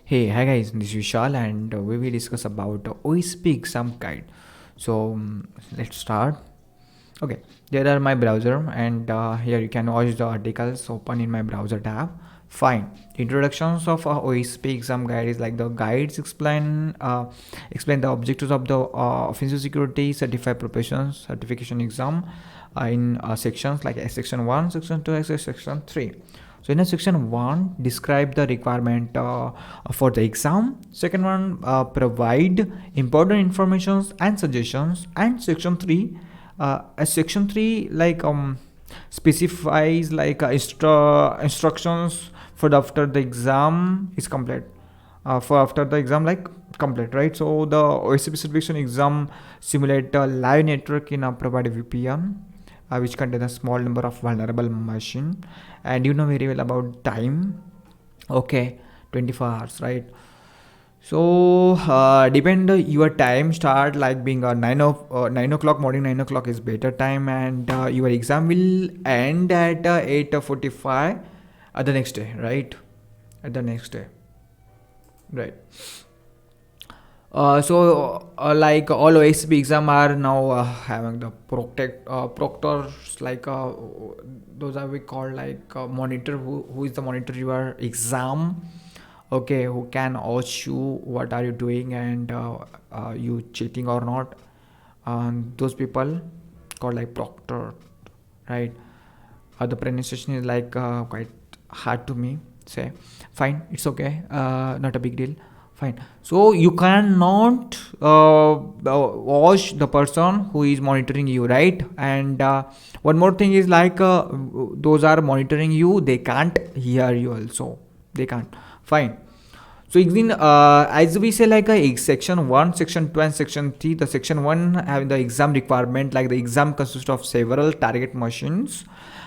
Hi guys, this is Vishal and we will discuss about OSP exam guide. So let's start. Okay, there are my browser and here you can watch the articles open in my browser tab. Fine. Introductions of OSP exam guide is like the guides explain the objectives of the offensive security certified professions certification exam in sections like section 1, section 2, section 3. So in a section 1 describe the requirement for the exam. Second one provide important informations and suggestions. And section 3 section 3 specifies instructions for after the exam is complete, for after the exam like complete, right? So the OSCP certification exam simulate a live network in a provided VPN, which contain a small number of vulnerable machine, and you know very well about time. Okay, 24 hours, right? So depend your time start like being 9 o'clock morning. 9 o'clock is better time, and your exam will end at 8:45 at the next day, right? At the next day, right? Like all OSB exam are now having the proctors, those are we call like monitor, who is the monitor your exam, okay, who can watch you what are you doing and you cheating or not. Those people called like proctor, right? The pronunciation is like quite hard to me say. Fine, it's okay, not a big deal. Fine. So you cannot watch the person who is monitoring you, right? And one more thing is like those are monitoring you, they can't hear you also, they can't. Fine. So in as we say like section 1, section 2 and section 3, the section 1 having the exam requirement, like the exam consists of several target machines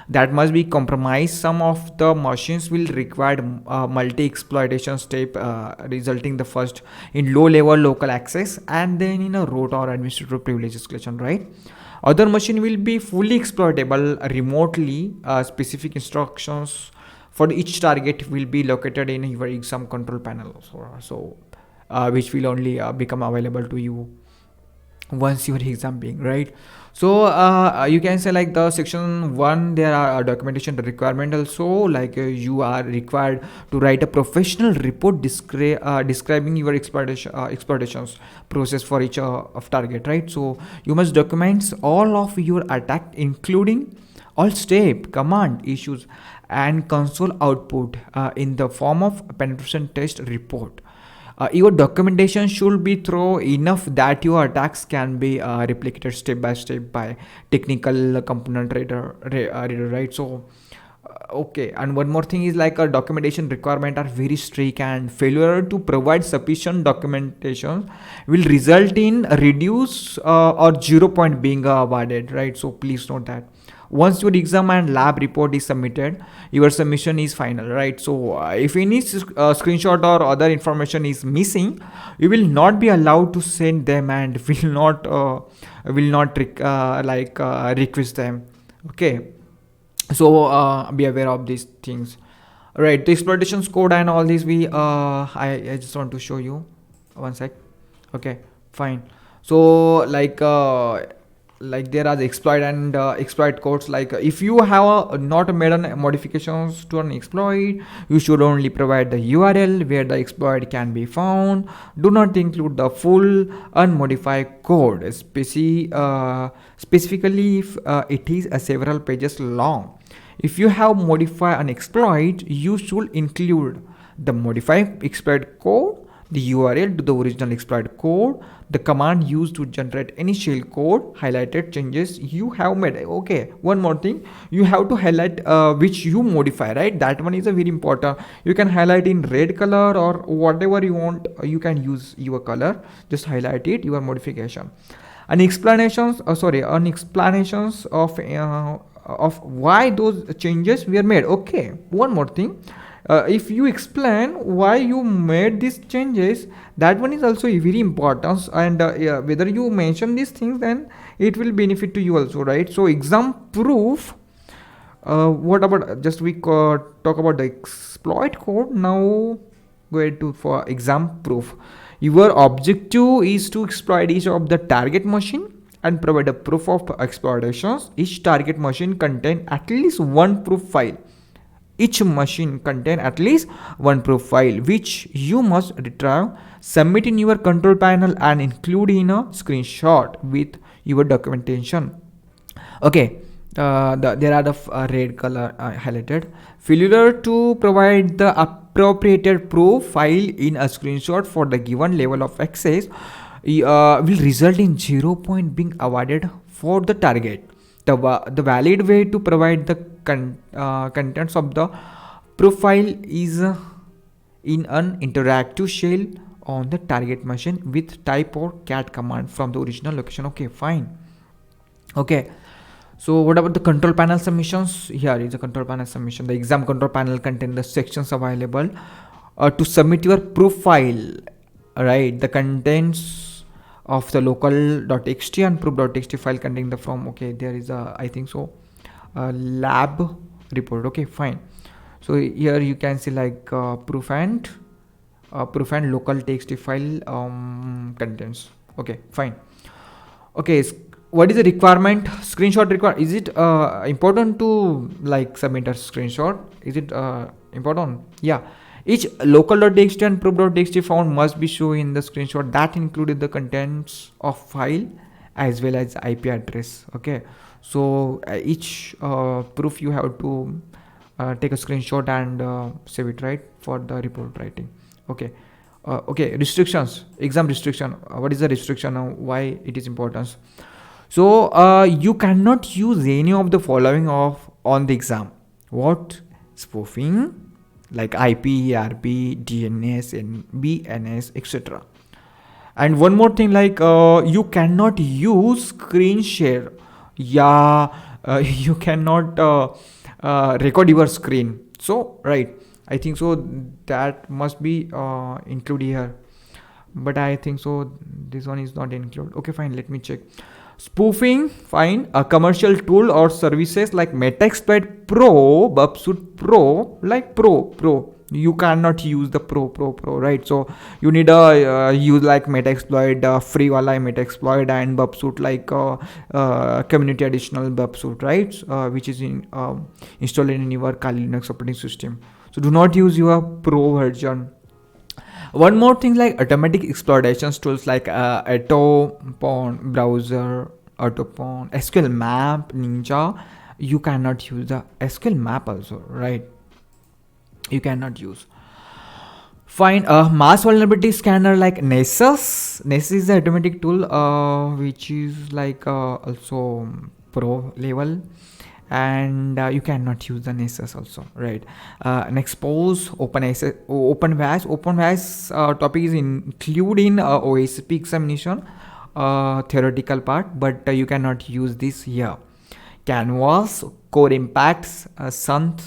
that must be compromised. Some of the machines will require multi-exploitation step, resulting the first in low-level local access and then in a root or administrative privilege escalation, right? Other machine will be fully exploitable remotely. Specific instructions for each target will be located in your exam control panel, which will only become available to you once your exam being, right? So you can say like the section 1 there are documentation requirement also, like you are required to write a professional report describing your exploitations process for each of target, right? So you must document all of your attack, including all step command issues and console output in the form of penetration test report. Your documentation should be thorough enough that your attacks can be replicated step by step by technical component reader, right? So okay, and one more thing is like a documentation requirement are very strict, and failure to provide sufficient documentation will result in reduce or 0 point being awarded, right? So please note that once your exam and lab report is submitted, your submission is final, right? So if any screenshot or other information is missing, you will not be allowed to send them and will not request them, okay? So be aware of these things, right? The exploitations code and all these I just want to show you one sec. Okay, fine. So like there are the exploit and exploit codes, like if you have not made an modifications to an exploit, you should only provide the URL where the exploit can be found. Do not include the full unmodified code, specifically if it is several pages long. If you have modified an exploit, you should include the modified exploit code, the URL to the original exploit code, the command used to generate any shell code, highlighted changes you have made. Okay, one more thing, you have to highlight which you modify, right? That one is a very important. You can highlight in red color or whatever you want. You can use your color. Just highlight it, your modification. And explanations of why those changes were made. Okay, one more thing, if you explain why you made these changes, that one is also very important, and yeah, whether you mention these things, then it will benefit to you also, right? So exam proof, what about just we talk about the exploit code now. go ahead to for exam proof. Your objective is to exploit each of the target machine and provide a proof of exploitations. Each target machine contain at least one proof file. Each machine contain at least one proof file which you must retrieve, submit in your control panel and include in a screenshot with your documentation. Okay, there are the red color highlighted. Failure to provide the appropriated proof file in a screenshot for the given level of access will result in 0 point being awarded for the target. The valid way to provide the contents of the profile is in an interactive shell on the target machine with type or cat command from the original location. Okay, fine. Okay, so what about the control panel submissions? Here is the control panel submission. The exam control panel contains the sections available to submit your profile, right? The contents of the local.txt and proof.txt file containing the from. Okay, there is a, I think so, a lab report. Okay, fine. So here you can see like proof and local txt file contents. Okay, fine. Okay, what is the requirement? Screenshot require, is it important to like submit a screenshot? Is it important? Yeah, each local.txt and proof.txt found must be shown in the screenshot that included the contents of file as well as IP address. Okay, so each proof you have to take a screenshot and save it, right, for the report writing. Okay. Okay, restrictions, exam restriction. What is the restriction now? Why it is important? So you cannot use any of the following of on the exam. What? Spoofing, like IP, ARP, DNS, and BNS, etc. And one more thing, like you cannot use screen share. Yeah, you cannot record your screen. So right, I think so that must be included here, but I think so this one is not included. Okay, fine, let me check. Spoofing, fine. A commercial tool or services like Metaxploit Pro, Bubsuit Pro, like Pro. You cannot use the Pro, right? So you need a use like Metaxploit, free wala Metaxploit and Bubsuit like community additional Bubsuit, right? Which is installed in your Kali Linux operating system. So do not use your Pro version. One more thing, like automatic exploitations tools like Autopon browser, Autopon, SQL map, Ninja. You cannot use the SQL map also, right? You cannot use. Fine. Mass vulnerability scanner like Nessus. Nessus is the automatic tool which is like also pro level, and you cannot use the Nessus also, right? And expose OpenVAS topic is included in OSP examination theoretical part, but you cannot use this here. Canvas, core impacts, Sunt,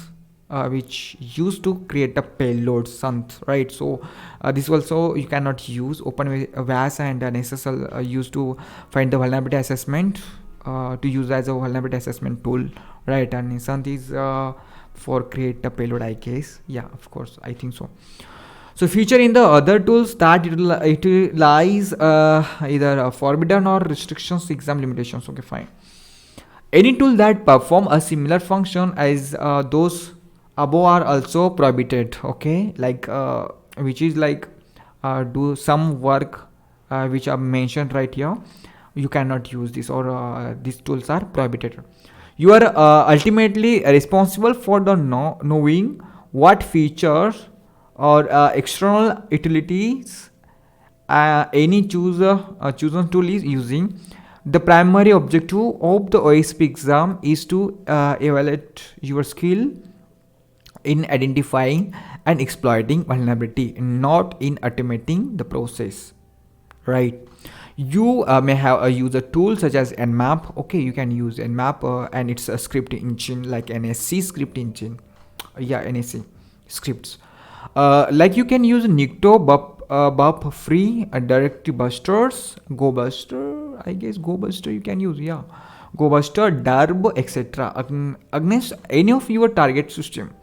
which used to create a payload, Sunt, right? So this also you cannot use. OpenVAS and Nessus are used to find the vulnerability assessment, to use as a vulnerability assessment tool, right? And Sunt is for create a payload, I guess. Yeah, of course, I think so. So feature in the other tools that utilize either forbidden or restrictions, exam limitations. Okay, fine. Any tool that perform a similar function as those above are also prohibited. Okay, like which is like do some work which are mentioned right here. You cannot use this, or these tools are prohibited. You are ultimately responsible for the knowing what features or external utilities any chosen tool is using. The primary objective of the OSP exam is to evaluate your skill in identifying and exploiting vulnerability, not in automating the process, right? You may have use a tool such as Nmap. Okay, you can use Nmap and it's a script engine like NSC script engine. Yeah, NSC scripts. Like you can use Nikto, Bup free, Directory Busters, GoBuster. I guess GoBuster you can use. Yeah, GoBuster, Darb, etc. Against any of your target system.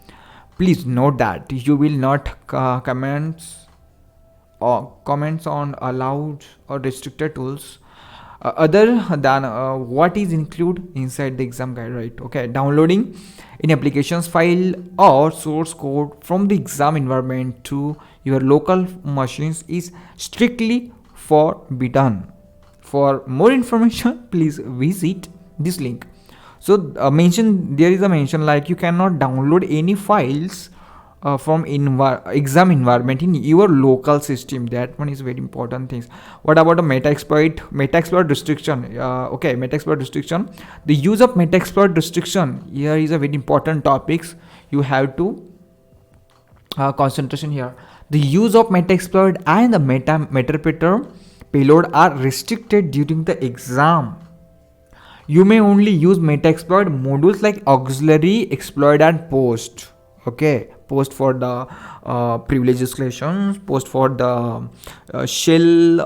Please note that you will not comments on allowed or restricted tools other than what is included inside the exam guide, right? Okay, downloading in applications file or source code from the exam environment to your local machines is strictly forbidden. For more information, please visit this link. So mention there is a mention like you cannot download any files from exam environment in your local system. That one is very important things. What about the meta exploit restriction? Okay, meta exploit restriction, the use of meta exploit restriction here is a very important topics. You have to concentration here. The use of meta exploit and the metapreter payload are restricted during the exam. You may only use meta exploit modules like auxiliary, exploit, and post. Okay, post for the privilege escalations, post for the shell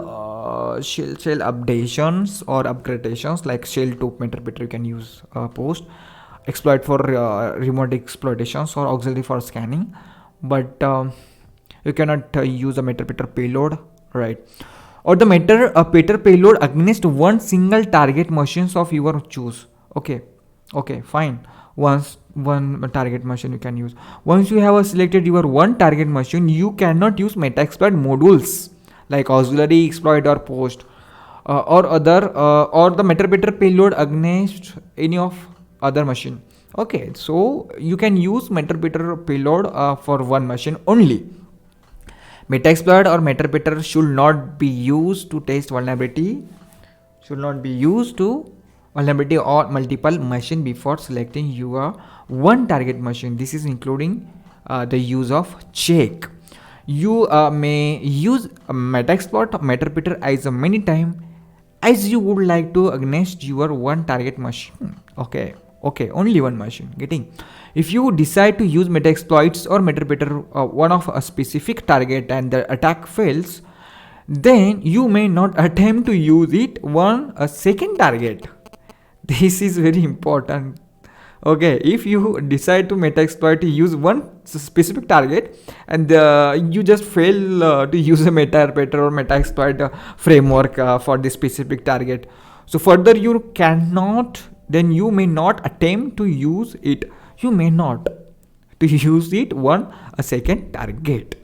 updations or upgradations, like shell to metapreter you can use post, exploit for remote exploitations, or auxiliary for scanning. But you cannot use a metapreter payload, right? Or the metapreter payload against one single target machines of your choose. Okay, fine. Once one target machine you can use. Once you have selected your one target machine, you cannot use meta exploit modules like auxiliary, exploit, or post, or the metapreter payload against any of other machine. Okay, so you can use metapreter payload for one machine only. Metaexploit or metapreter should not be used to test vulnerability. Should not be used to vulnerability or multiple machine before selecting your one target machine. This is including the use of check. You may use a metaexploit or metapreter as many time as you would like to against your one target machine. Okay, only one machine. Getting? If you decide to use meta exploits or metapreter one of a specific target and the attack fails, then you may not attempt to use it a second target. This is very important. Okay, if you decide to meta exploit to use one specific target and you just fail to use a metapreter or meta exploit framework for this specific target, so further you cannot, then you may not attempt to use it. You may not to use it a second target.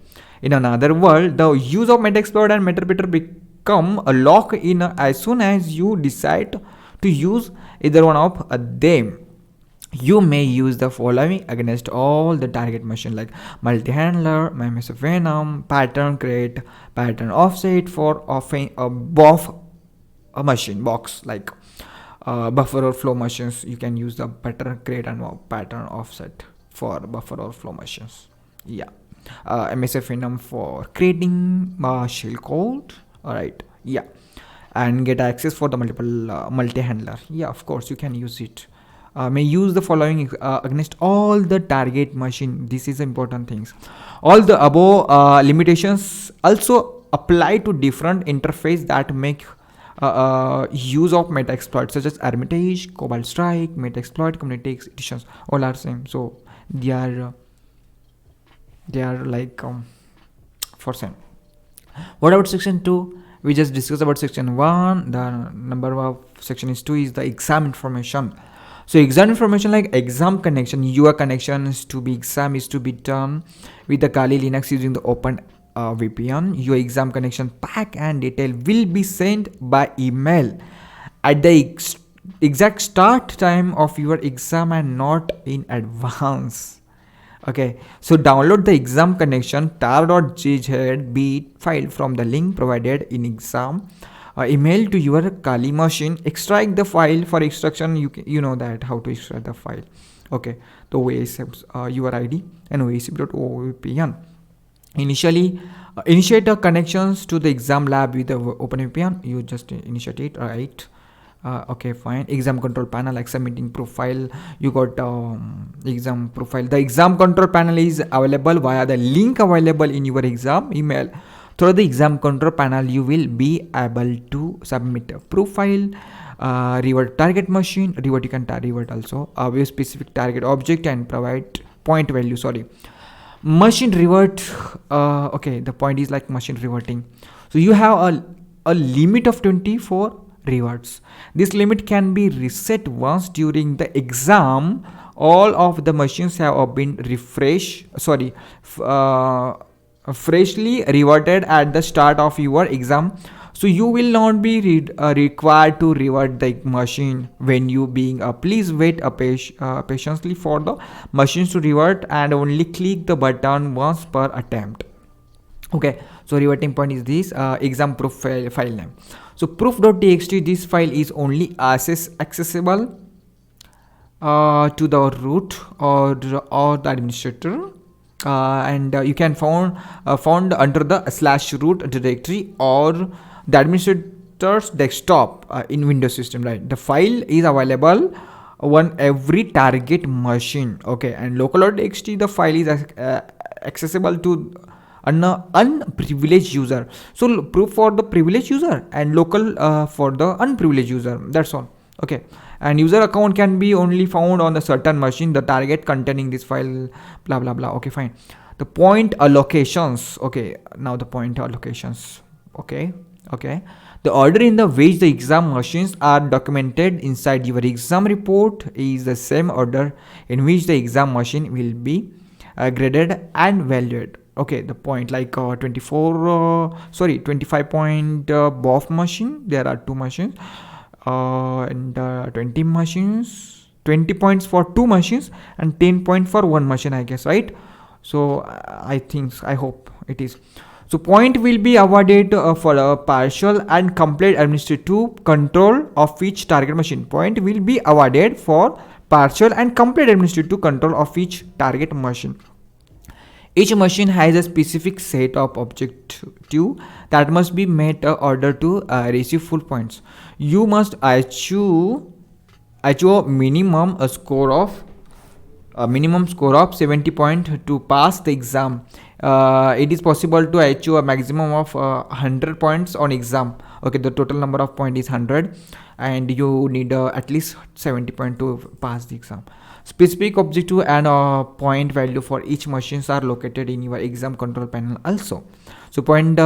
In another word, the use of metaexploit and metapreter become a lock in as soon as you decide to use either one of them. You may use the following against all the target machine like multi-handler, MMS Venom, pattern create, pattern offset for BOF a machine box like buffer overflow machines. You can use the pattern create and pattern offset for buffer overflow machines. Yeah. MSF Venom for creating shell code. Alright. Yeah. And get access for the multiple multi-handler. Yeah, of course you can use it. May use the following against all the target machine. This is important things. All the above limitations also apply to different interface that make use of meta exploit, such as Armitage, Cobalt Strike, meta exploit, community editions. All are same. So they are like for same. What about section 2? We just discussed about section 1. The number of section is 2 is the exam information. So exam information like exam connection, your connections to be exam is to be done with the Kali Linux using the Open VPN. Your exam connection pack and detail will be sent by email at the exact start time of your exam and not in advance. Okay, so download the exam connection tar.gzbit file from the link provided in exam email to your Kali machine. Extract the file. For extraction, you know that how to extract the file. Okay, the OASIM's URID and OASIM.OVPN. Initially, initiate the connections to the exam lab with the OpenVPN. You just initiate it, right? Okay, fine. Exam control panel, like submitting profile. You got exam profile. The exam control panel is available via the link available in your exam email. Through the exam control panel, you will be able to submit a profile, revert target machine, revert you can revert also, a specific target object and provide point value. Machine revert. Okay, the point is like machine reverting. So you have a limit of 24 reverts. This limit can be reset once during the exam. All of the machines have been freshly reverted at the start of your exam. So you will not be required to revert the machine when you being please wait patiently for the machines to revert and only click the button once per attempt. Okay, so reverting point is this exam proof file name. So proof.txt, this file is only accessible to the root or the administrator, and you can found under the /root directory or the administrator's desktop in Windows system, right? The file is available on every target machine. Okay, and local.txt, the file is accessible to an unprivileged user. So proof for the privileged user and local for the unprivileged user, that's all. Okay, and user account can be only found on the certain machine, the target containing this file, blah blah blah. Okay, fine. The point allocations. Okay, now the point allocations. Okay, the order in the which the exam machines are documented inside your exam report is the same order in which the exam machine will be graded and valued. Okay, the point like 25 point BOF machine, there are two machines, and 20 machines, 20 points for two machines and 10 points for one machine, I guess, right? So I hope it is. So point will be awarded for a partial and complete administrative control of each target machine. Point will be awarded for partial and complete administrative control of each target machine. Each machine has a specific set of objective that must be met in order to receive full points. You must achieve a minimum score of 70 points to pass the exam. It is possible to achieve a maximum of 100 points on exam. Okay, the total number of points is 100 and you need at least 70 points to pass the exam. Specific objective and point value for each machines are located in your exam control panel also. So point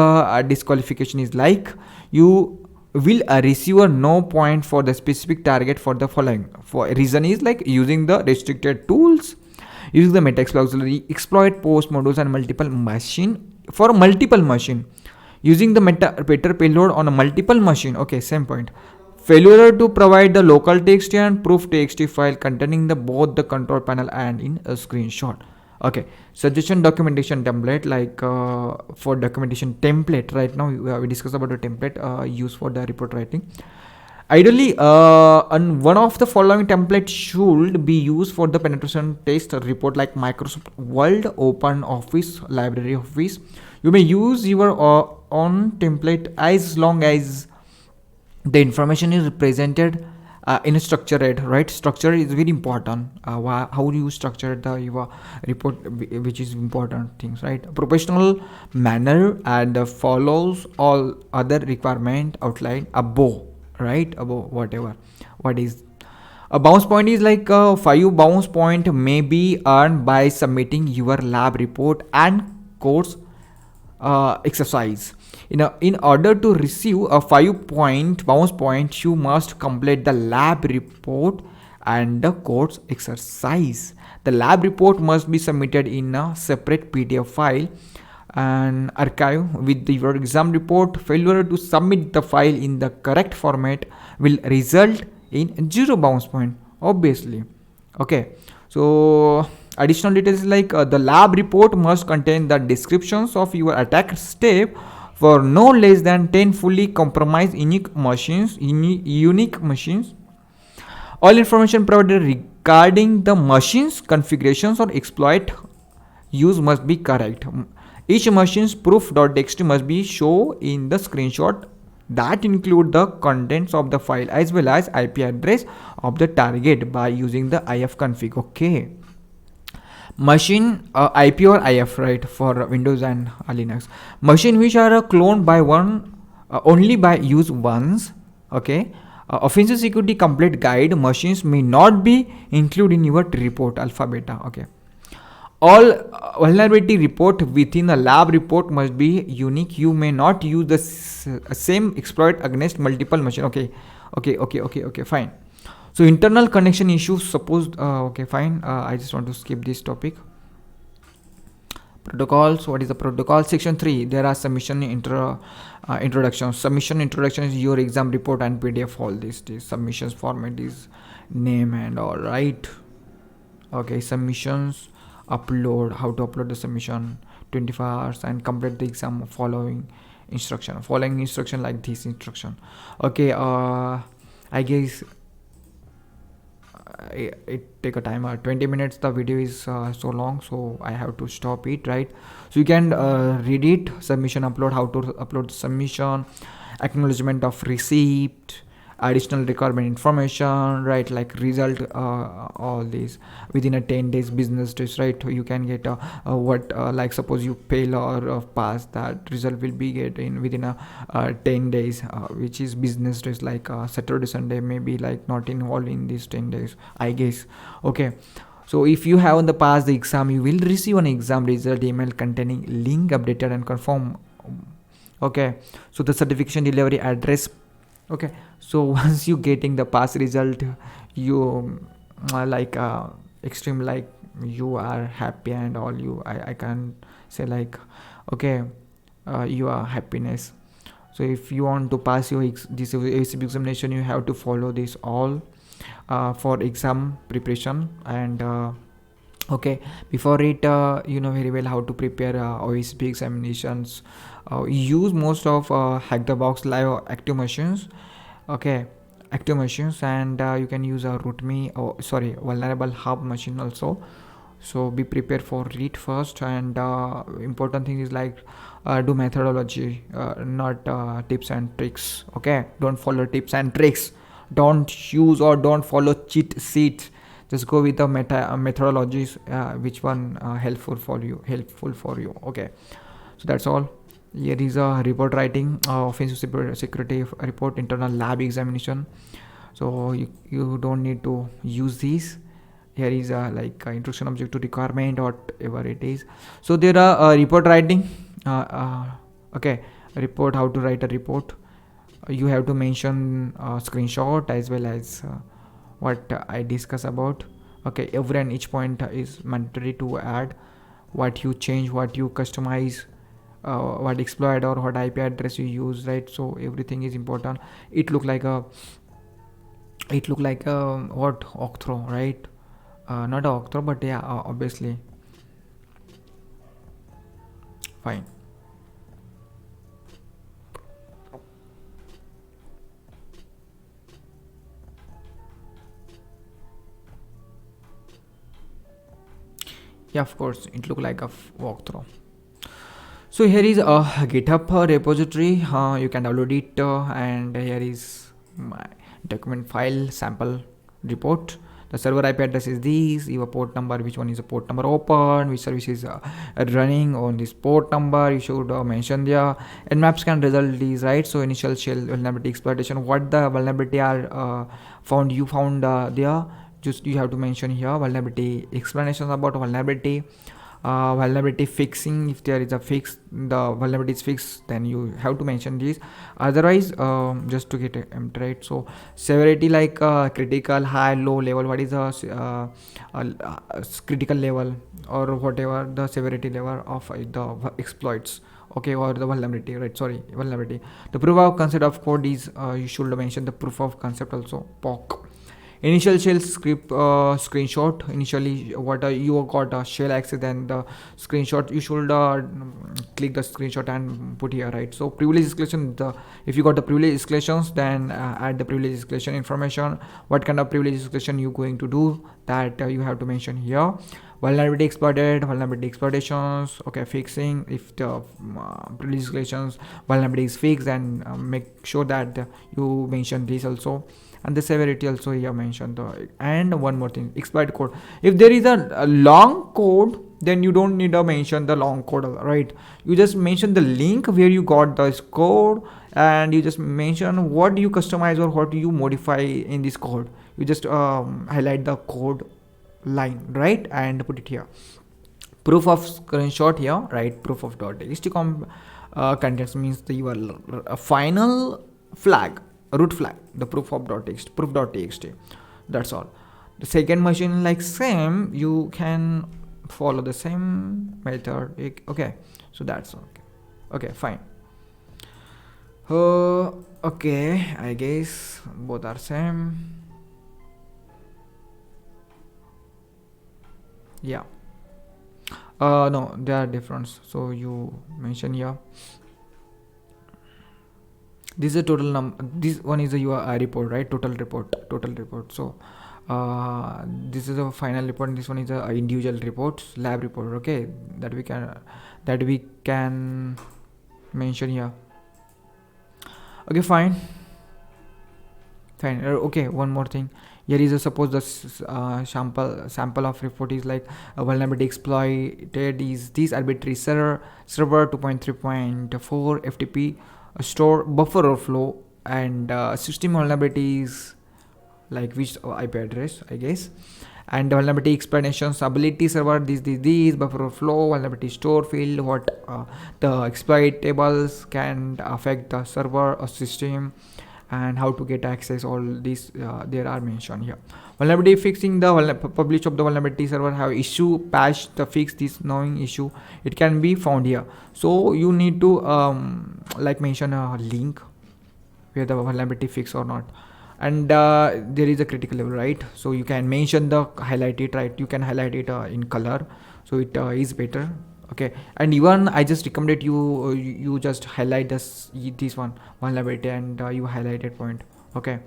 disqualification is like you will receive a no point for the specific target for the following. For reason is like using the restricted tools, using the meta auxiliary, exploit post modules and multiple machine for multiple machine, using the better payload on a multiple machine. Okay, same point. Failure to provide the local txt and proof txt file containing the both the control panel and in a screenshot. Okay, suggestion documentation template, like for documentation template, right now we discussed about the template used for the report writing. Ideally, and one of the following templates should be used for the penetration test report, like Microsoft Word, Open Office, Library Office. You may use your own template as long as the information is presented in a structured, right? Structure is very important. How do you structure the your report, which is important things, right? Professional manner and follows all other requirement outlined above, right? Above whatever. What is a bounce point is like 5 bounce point may be earned by submitting your lab report and course exercise. In order to receive a 5-point bounce point, you must complete the lab report and the course exercise. The lab report must be submitted in a separate PDF file and archive with your exam report. Failure to submit the file in the correct format will result in 0 bounce point, obviously. Okay, so additional details like the lab report must contain the descriptions of your attack step for no less than 10 fully compromised unique machines. All information provided regarding the machine's configurations or exploit use must be correct. Each machine's proof.txt must be shown in the screenshot that include the contents of the file as well as IP address of the target by using the ifconfig. Okay, machine IP or IF, right, for Windows and Linux. Machine which are cloned by one only by use once. Okay, offensive security complete guide machines may not be included in your report alpha beta. Okay, All vulnerability report within a lab report must be unique. You may not use the same exploit against multiple machine. Okay, fine. So internal connection issues, suppose okay, fine. I just want to skip this topic. Protocols. What is the protocol? Section 3, there are submission introduction. Submission introduction is your exam report and PDF. All this submissions format is name and all, right? Okay, submissions, upload, how to upload the submission, 24 hours, and complete the exam following instruction like this instruction. Okay, I guess it take a time 20 minutes. The video is so long, so I have to stop it, right? So you can read it. Submission upload, how to upload the submission, acknowledgement of receipt, additional requirement information, right? Like result, all these within a 10 days business days, right? You can get what like suppose you fail or pass, that result will be get in within a 10 days, which is business days, like Saturday Sunday maybe like not involved in these 10 days, I guess. Okay, so if you have in the past the exam, you will receive an exam result email containing link updated and confirm. Okay, so the certification delivery address. Okay, so once you getting the pass result, you like extreme, like you are happy and all. I can say like, okay, you are happiness. So if you want to pass your this ACB examination, you have to follow this all for exam preparation. And okay, before it, you know very well how to prepare OSP examinations. Use most of Hack the Box live active machines. Okay, active machines, and you can use a rootme, or sorry, vulnerable hub machine also. So be prepared for it first. And important thing is like do methodology, not tips and tricks. Okay, don't follow tips and tricks, don't use or don't follow cheat sheets. Just go with the methodologies, which one helpful for you. Okay, so that's all. Here is a report writing, offensive security report, internal lab examination. So you don't need to use these. Here is a like introduction object to requirement, whatever it is. So there are report writing. Okay, report, how to write a report. You have to mention screenshot as well as what I discuss about. Okay, every and each point is mandatory to add. What you change, what you customize, what exploit or what IP address you use, right? So everything is important. It look like a what octro, right? Not a octro, but yeah, obviously. Fine. Yeah, of course, it look like a walkthrough. So here is a GitHub repository. You can download it, and here is my document file sample report. The server IP address is this, your port number, which one is the port number open, which service is running on this port number, you should mention there. Nmap can result is, right? So initial shell vulnerability exploitation, what the vulnerability are you found there, just you have to mention here. Vulnerability explanations about vulnerability, vulnerability fixing, if there is a fix, the vulnerability is fixed, then you have to mention this. Otherwise just to get empty, right? So severity, like critical, high, low level, what is the critical level or whatever the severity level of the exploits, okay, or the vulnerability, right? Sorry, vulnerability. The proof of concept of code is you should mention the proof of concept also, POC. Initial shell script screenshot. Initially what you got shell access, then the screenshot you should click the screenshot and put here, right? So privilege escalation, if you got the privilege escalations, then add the privilege escalation information. What kind of privilege escalation you going to do, that you have to mention here. Vulnerability exploited, vulnerability exploitations, okay, fixing, if the privilege escalations vulnerability is fixed, then make sure that you mention this also. And the severity also here mentioned. And one more thing, exploit code. If there is a long code, then you don't need to mention the long code, right? You just mention the link where you got this code, and you just mention what you customize or what you modify in this code. You just highlight the code line, right, and put it here. proof of screenshot here, right? Proof of .txt contents means the your final flag, root flag, the proof of .txt, proof.txt. That's all. The second machine, like same, you can follow the same method. Okay, so that's okay. Okay, fine. Okay, I guess both are same. Yeah. No, they are different. So you mention here. This is a total this one is a your report, right? Total report. So this is a final report, and this one is a individual report, lab report. Okay, that we can mention here. Okay, fine. Okay, one more thing. Here is a suppose the sample of report is like a vulnerability exploited is this arbitrary server 2.3.4 FTP store buffer overflow and system vulnerabilities like which IP address, I guess, and vulnerability explanations, ability server, these buffer overflow, vulnerability store field, what the exploitables can affect the server or system, and how to get access. All these there are mentioned here. Vulnerability fixing the publish of the vulnerability server have issue patch the fix this knowing issue, it can be found here. So you need to like mention a link where the vulnerability fix or not, and there is a critical level, right? So you can mention the highlight it, right? You can highlight it in color, so it is better. Okay, and even I just recommended you just highlight this one vulnerability, and you highlighted point. Okay.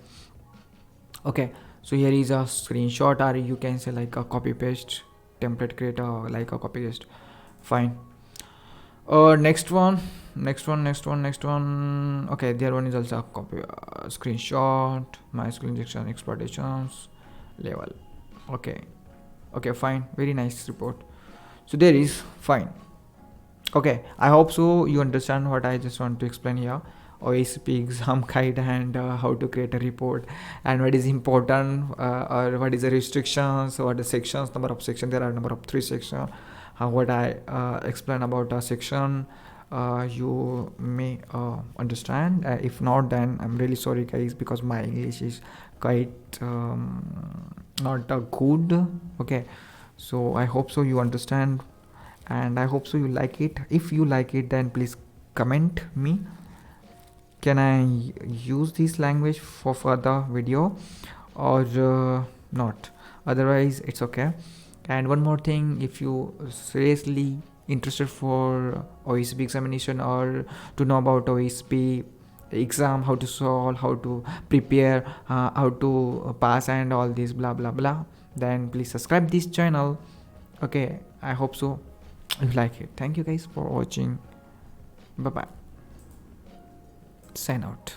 Okay, so here is a screenshot, or you can say like a copy paste template creator, like a copy paste. Fine. Next one. Okay, there one is also a copy screenshot, MySQL injection exploitations level. Okay. Okay, fine, very nice report. So there is fine. Okay, I hope so you understand what I just want to explain here. OSP exam guide, and how to create a report, and what is important, or what is the restrictions, what the sections, number of sections. There are number of 3 sections. What I explain about a section, you may understand. If not, then I'm really sorry, guys, because my English is quite not good. Okay, so I hope so you understand, and I hope so you like it. If you like it, then please comment me, can I use this language for further video or not. Otherwise it's okay. And one more thing, if you seriously interested for OSP examination, or to know about OSP exam, how to solve, how to prepare, how to pass, and all this blah blah blah, then please subscribe this channel. Okay, I hope so you like it. Thank you guys for watching. Bye bye. Sign out.